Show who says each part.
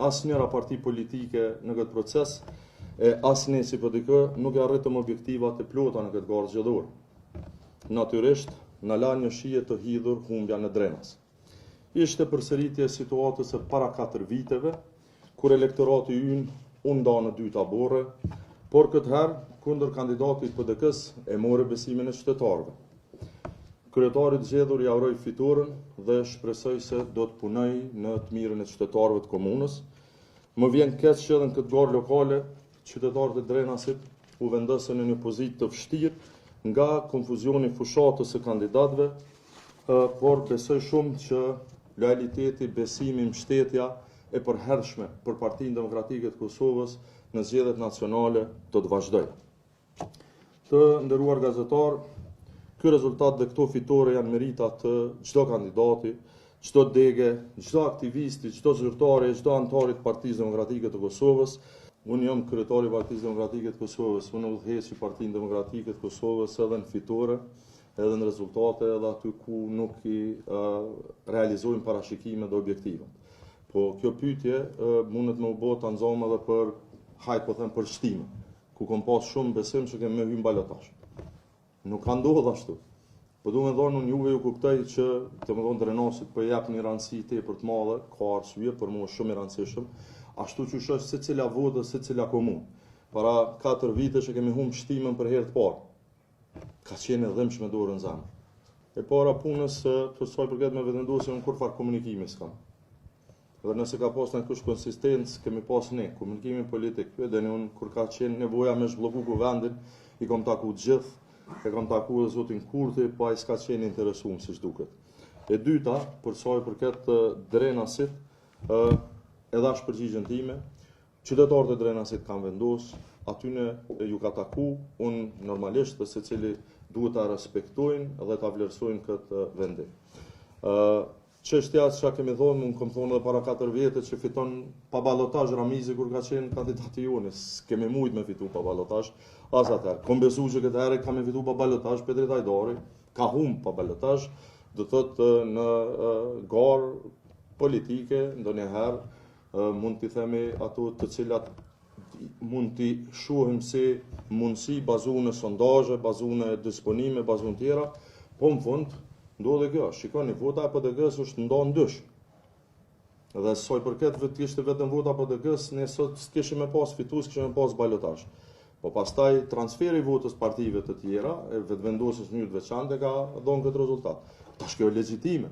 Speaker 1: asnjëra parti politike në këtë proces, e asnjë si PDK nuk e arritëm objektivat e plota në këtë garë zgjedhore. Natyrisht, na la një shije të hidhur humbja në Drenas. Ishte përsëritje e situatës së para 4 viteve, kur elektorati ynë u nda në 2 tabore, por këtë herë kundër kandidatit PDK-s e mori besimin e qytetarëve. Kryetari i zgjedhur ja uroi fiturin dhe shpresoj se do të punoj në të mirën e qytetarëve të komunës. Më vjen keq që edhe në këtë garë lokale qytetarët e Drenasit u vendosën në një pozitë të vështirë nga konfuzioni fushatës së kandidatëve, por besoj shumë që lojaliteti, besimi, mbështetja e përhershme për Partinë Demokratike të Kosovës në zgjedhjet nacionale do të vazhdojë. Të nderuar gazetar, ky rezultat dhe këto fitore janë merita të çdo kandidati, çdo dege, çdo aktivisti, çdo zyrtari, çdo antari të Partisë Demokratike të Kosovës. Unë jam kryetari i Partisë Demokratike të Kosovës, unë udhëheq Partinë Demokratike të Kosovës edhe në fitore, edhe në rezultate, edhe aty ku nuk i realizojmë parashikimet dhe objektivat. Po kjo pyetje mundet me u bë ta nxomë edhe për, hajt po them, për shtime, ku kam pas shumë besim që kemë hyrë në balotazh. Nuk ka ndodhur ashtu. Po duhet të thonë unë juve ju kuptoj që domethënë Drenasit po jap një rëndësi tepër të madhe, ka arsye për mua shumë i rëndësishëm, ashtu që shoh secila votë, secila komunë. Para 4 vite që kemi humbë shtimën për herë të parë. Ka qenë dhëmsh me dorën zemër. E para punës të saj përket me vetëndosje unë kur fare komunikimi s'kam. Dhe nëse ka pas në kush konsistencë, kemi pas ne, komunikimin politik, edhe unë kur ka qenë nevoja me zhblloku vendin, i kam taku të gjithë, e kam taku dhe zotin Kurthi, pa ai s'ka qenë interesuar siç duket. E dyta, për sa i përket Drenasit, edhe as përgjigjen time, qytetarët e Drenasit kanë vendosur, atyne ju ka taku, unë normalisht dhe secili duhet ta respektojnë dhe ta vlerësojnë këtë vendim. Çështja që kemi thonë, unë kam thonë edhe para 4 vjetë që fiton pa ballotazh Ramizi kur ka qenë kandidati jonë, s'kemi mujt me fitu pa ballotazh, as atëherë. Kom besu që këtë herë kam fitu pa ballotazh Petrit Hajdari, ka humb pa ballotazh, do thotë në garë politike ndonjëherë mund t'i themi ato të cilat mund t'i shohim si mundësi bazuar në sondazhe, bazuar në disponime, bazuar në tjera, po në fund ndodhe kjo, shikoni, vota e PDK-s është nda ndysh. Dhe soj përket ishte vetëm vota PDK-s, ne sot s'kishim me pas fitus, kishim me pas balotazh. Po pastaj transferi votës partive të tjera, e vetëvendosjes në një të veçantë ka dhënë këtë rezultat. Tash kjo është legjitime.